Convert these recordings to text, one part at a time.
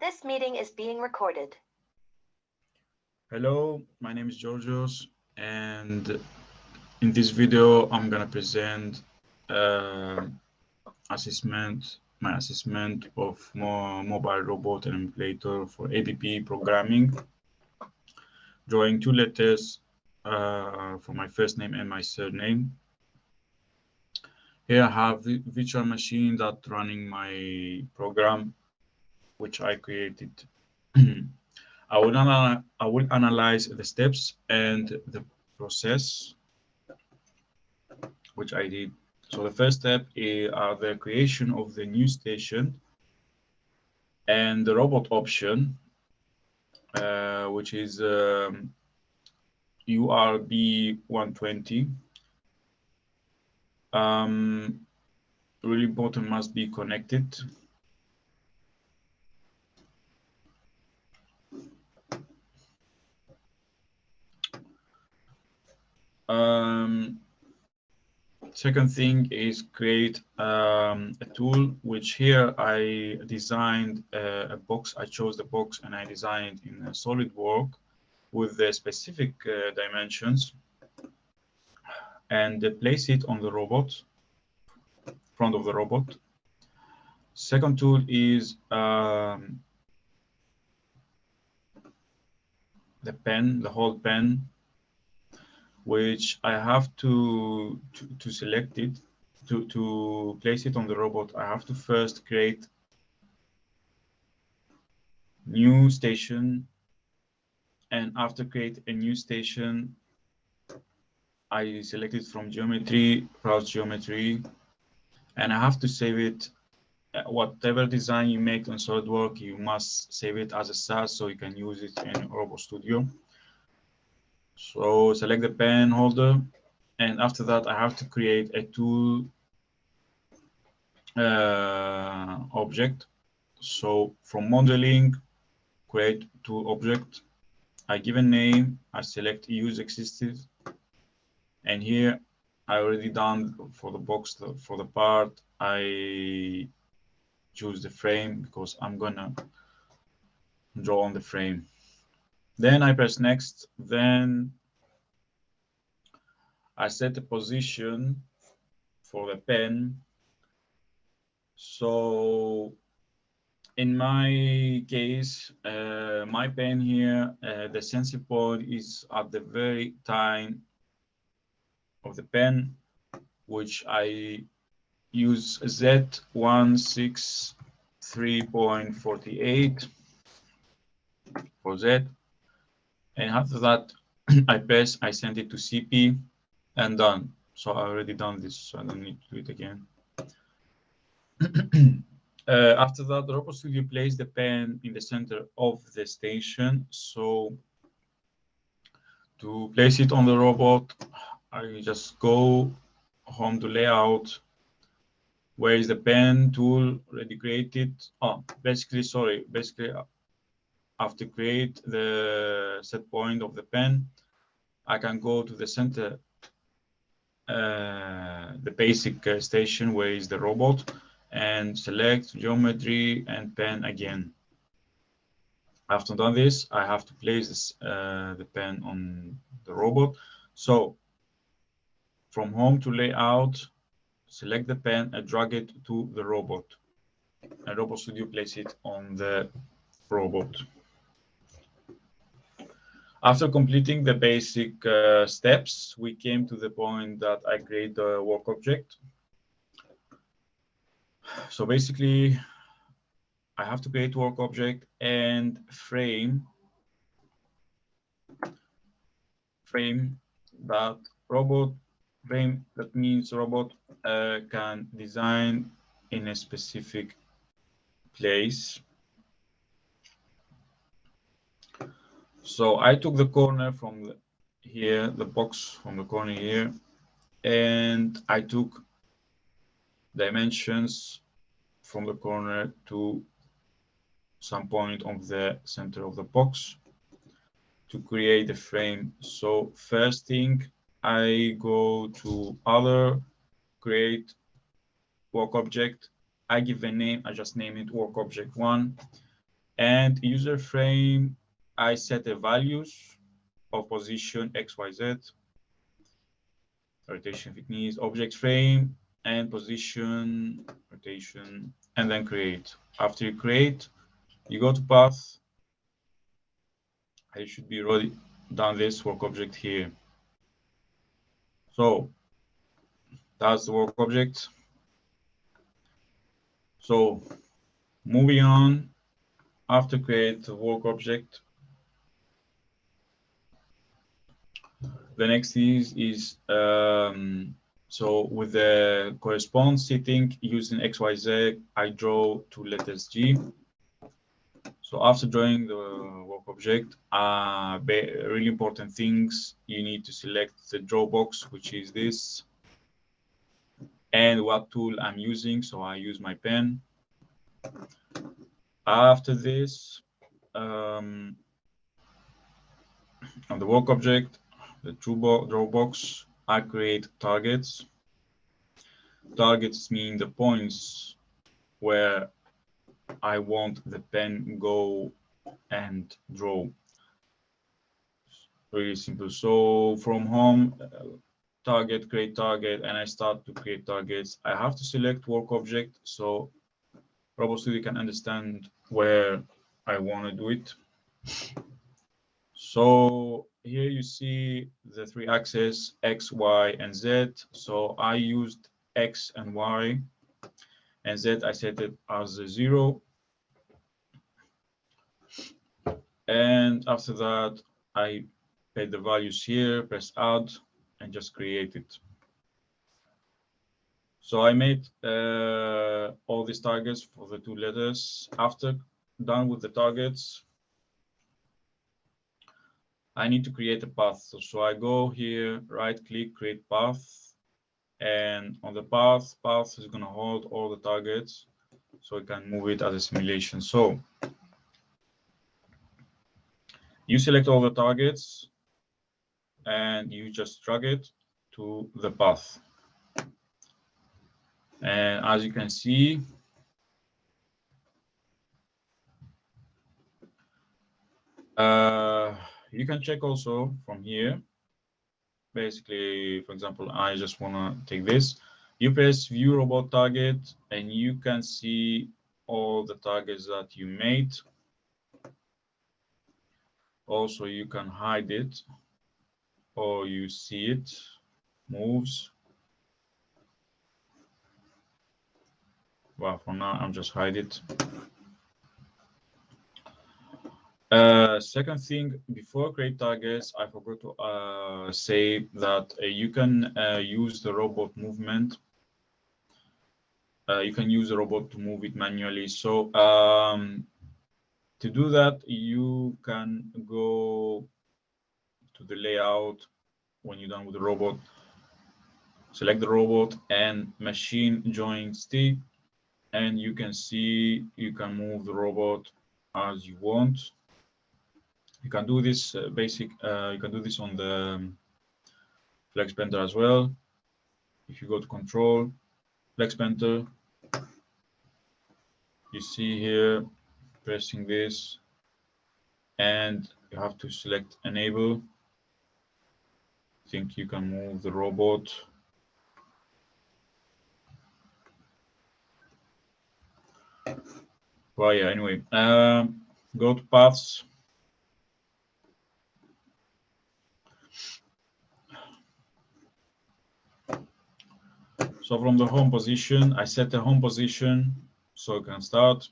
This meeting is being recorded. Hello, my name is Georgios, and in this video, I'm gonna present my assessment of mobile robot and emulator for ABB programming, drawing two letters for my first name and my surname. Here I have the virtual machine that running my program, which I created. I will analyze the steps and the process which I did. So the first step are the creation of the new station and the robot option, which is URB 120. Really important, must be connected. Second thing is create a tool, which here I designed a box. I chose the box and I designed in a SolidWorks with the specific dimensions and place it on the robot, front of the robot. Second tool is the pen, the whole pen, which I have to select it. To place it on the robot, I have to first create new station, and after create a new station, I select it from geometry, browse geometry, and I have to save it. Whatever design you make on SolidWorks, you must save it as a SAS so you can use it in Robot Studio. So select the pen holder, and after that I have to create a tool object. So from modeling, create tool object. I give a name, I select use existed, and here I already done for the box, for the part, I choose the frame because I'm gonna draw on the frame. Then I press next, then I set the position for the pen. So in my case, my pen here, the sensor point is at the very time of the pen, which I use Z163.48 for Z. And after that, I send it to CP and done. So I already done this, so I don't need to do it again. After that, the Robot Studio places the pen in the center of the station. So to place it on the robot, I just go home to layout. Where is the pen tool already created? Oh, basically, after create the set point of the pen, I can go to the center, the basic station where is the robot, and select geometry and pen again. After done this, I have to place this, the pen on the robot. So from home to layout, select the pen and drag it to the robot. And Robot Studio place it on the robot. After completing the basic steps, we came to the point that I create the work object. So basically, I have to create work object and frame that robot frame. That means robot can design in a specific place. So I took the corner from here, the box from the corner here, and I took dimensions from the corner to some point of the center of the box to create the frame. So first thing, I go to other, create work object. I give a name, I just name it work object 1. And user frame, I set the values of position X, Y, Z, rotation, thickness, object frame, and position, rotation, and then create. After you create, you go to path. I should be already done this work object here. So that's the work object. So moving on, after create the work object, the next is so with the correspond setting using XYZ, I draw two letters G. So after drawing the work object, really important things, you need to select the draw box, which is this, and what tool I'm using. So I use my pen. After this, on the work object, the draw box, I create targets. Targets mean the points where I want the pen go and draw. Really simple. So from home, target, create target, and I start to create targets. I have to select work object so Robot Studio can understand where I want to do it. So here you see the three axes, X, Y, and Z. So I used X and Y, and Z I set it as a 0. And after that, I paste the values here, press add, and just create it. So I made all these targets for the two letters. After done with the targets, I need to create a path. So I go here, right click, create path. And on the path is going to hold all the targets so I can move it as a simulation. So you select all the targets and you just drag it to the path. And as you can see, you can check also from here. Basically, for example, I just want to take this. You press view robot target and you can see all the targets that you made. Also, you can hide it or you see it moves. Well, for now, I'm just hide it. Second thing, before create targets, I forgot to say that you can use the robot movement. You can use the robot to move it manually. So to do that, you can go to the layout when you're done with the robot. Select the robot and machine join stick, and you can see you can move the robot as you want. You can do this you can do this on the Flex Painter as well. If you go to Control, Flex Painter, you see here pressing this, and you have to select Enable. I think you can move the robot. Well, yeah, anyway, go to Paths. So from the home position, I set the home position so you can start.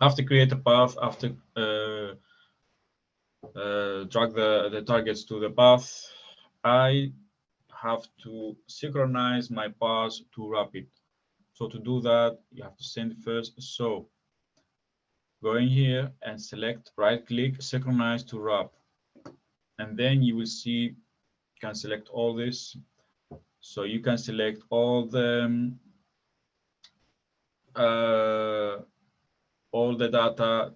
After create a path, after drag the targets to the path, I have to synchronize my path to Rapid. So to do that, you have to send first. So go in here and select right click, synchronize to wrap. And then you will see, you can select all this. So you can select all the data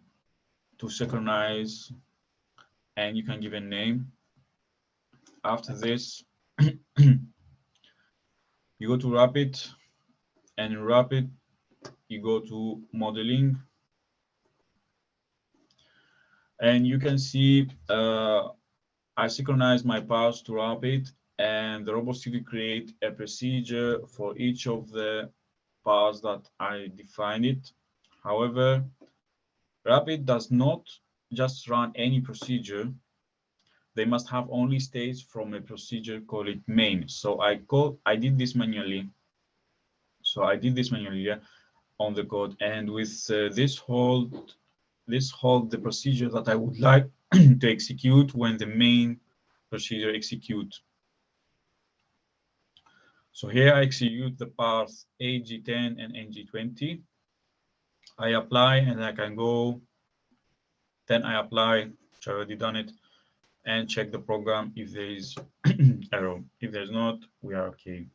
to synchronize, and you can give a name. After this, you go to Rapid, and in Rapid, you go to modeling, And you can see I synchronize my paths to Rapid, and the Robot Studio create a procedure for each of the paths that I define it. However, Rapid does not just run any procedure. They must have only states from a procedure called it main. So I did this manually. Yeah, on the code, and with this hold the procedure that I would like to execute when the main procedure execute. So here I execute the path AG10 and NG20. I apply and I can go. Then I apply, which I already done it, and check the program if there is error. If there's not, we are okay.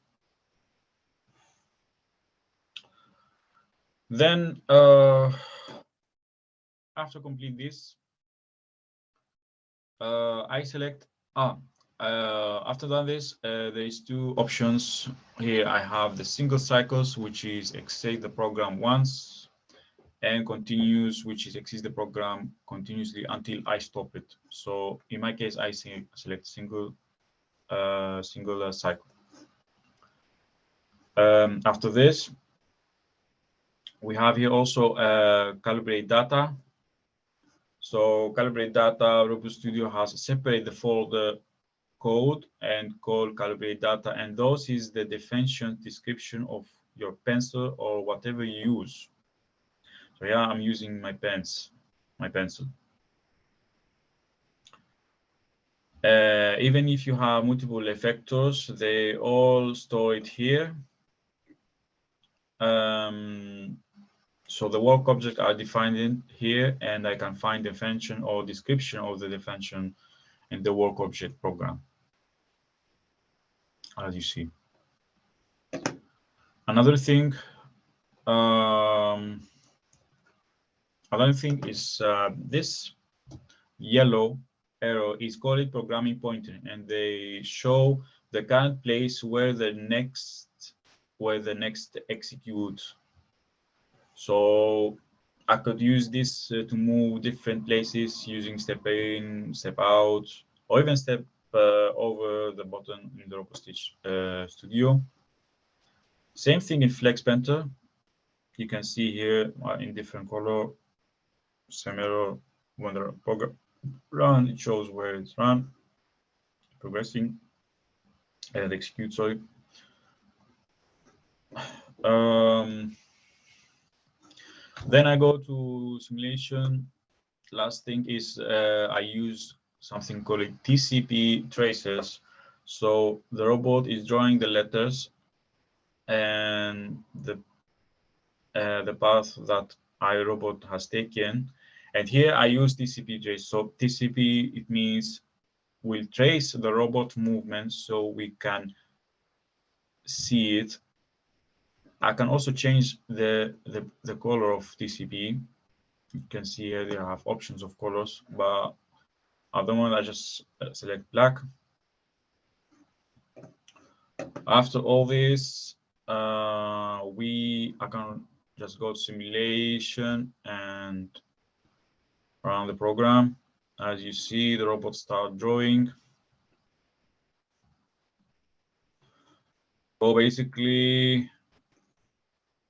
Then after complete this, I select after that there is two options here. I have the single cycles, which is execute the program once, and continuous, which is execute the program continuously until I stop it. So in my case, I select single cycle. After this, we have here also calibrate data. So calibrate data, Robot Studio has separate the folder code and call calibrate data, and those is the definition description of your pencil or whatever you use. So yeah, I'm using my pencil. Even if you have multiple effectors, they all store it here. So the work objects are defined in here, and I can find definition or description of the definition in the work object program, as you see. Another thing is this yellow arrow is called programming pointer, and they show the current place where the next execute. So I could use this to move different places using step in, step out, or even step over the button in the Robot Studio. Same thing in Flex Painter. You can see here in different color, same error. When the program run, it shows where it's run, progressing, and execute. Sorry. Then I go to simulation. Last thing is I use something called TCP tracers. So the robot is drawing the letters and the path that iRobot has taken. And here I use TCP trace. So TCP, it means we'll trace the robot movement so we can see it. I can also change the color of TCP. You can see here they have options of colors, but at the moment I just select black. After all this, I can just go to simulation and run the program. As you see, the robot start drawing. So basically,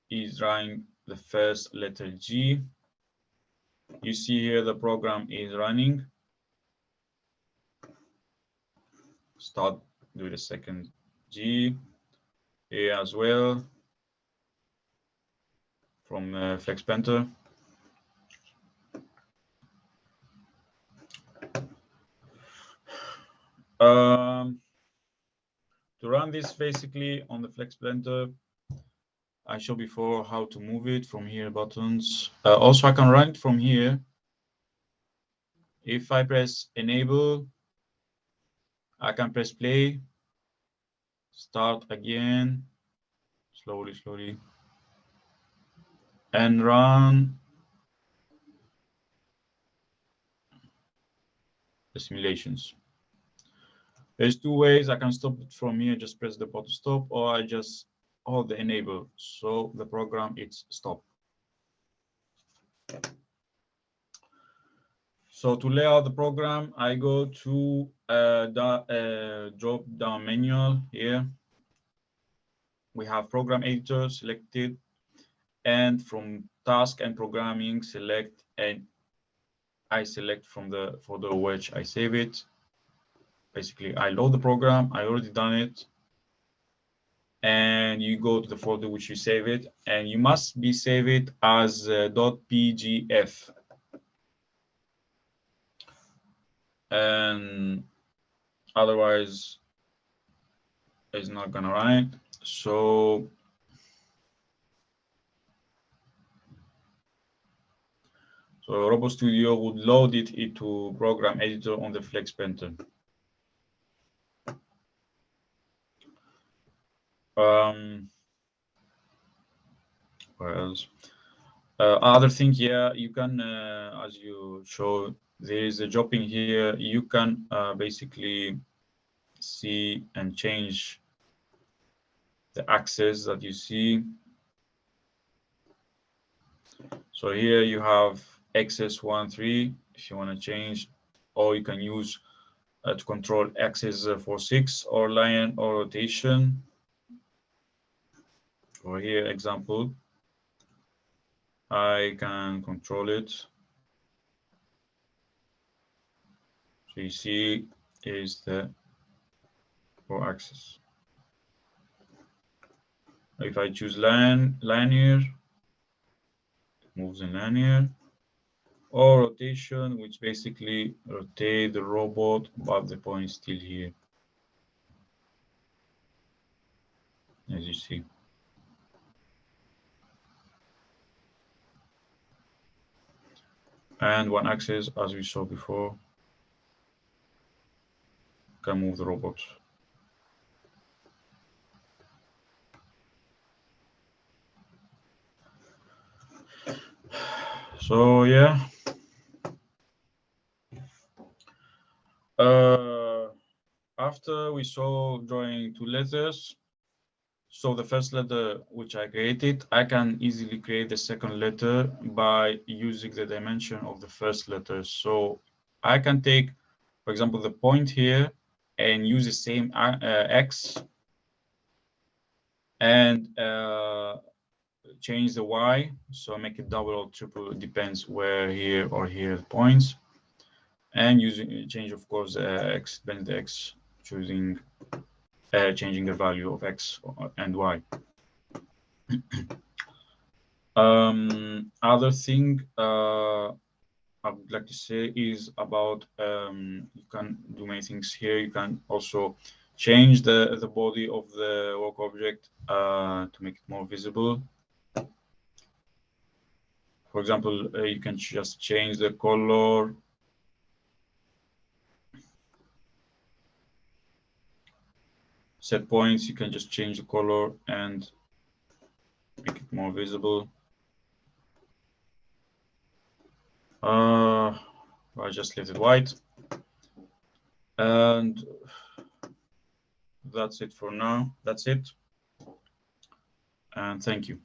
he's drawing the first letter G. You see here the program is running. Start do the second G here as well from Flex Painter. To run this basically on the Flex Painter, I showed before how to move it from here, buttons. Also, I can run it from here. If I press enable, I can press play, start again, slowly, and run the simulations. There's two ways. I can stop it from here, just press the button stop, or I just hold the enable. So the program, it's stop. So to lay out the program, I go to the drop down menu here. We have program editor selected, and from task and programming select, and I select from the folder which I save it. Basically, I load the program. I already done it. And you go to the folder which you save it, and you must be save it as .pgf. And otherwise it's not gonna run it. So Robot Studio would load it into program editor on the Flex Printer. What else? Other thing here, you can, as you show, there is a dropping here. You can basically see and change the axis that you see. So here you have axis 1, 3 if you want to change, or you can use to control axis 4, 6 or line or rotation. For here example, I can control it. So you see is the 4 axis. If I choose linear, it moves in linear, or rotation, which basically rotate the robot, but the point is still here, as you see. And one axis, as we saw before, can move the robot. So yeah. After we saw drawing 2 letters, so the first letter which I created, I can easily create the second letter by using the dimension of the first letter. So I can take, for example, the point here and use the same X and change the Y. So make it double or triple, depends where here or here the points. And using change, of course, X, bend the X, choosing changing the value of X and Y. Other thing I would like to say is about you can do many things here. You can also change the body of the work object to make it more visible. For example, you can just change the color. Set points, you can just change the color and make it more visible. I just left it white. And that's it for now. That's it. And thank you.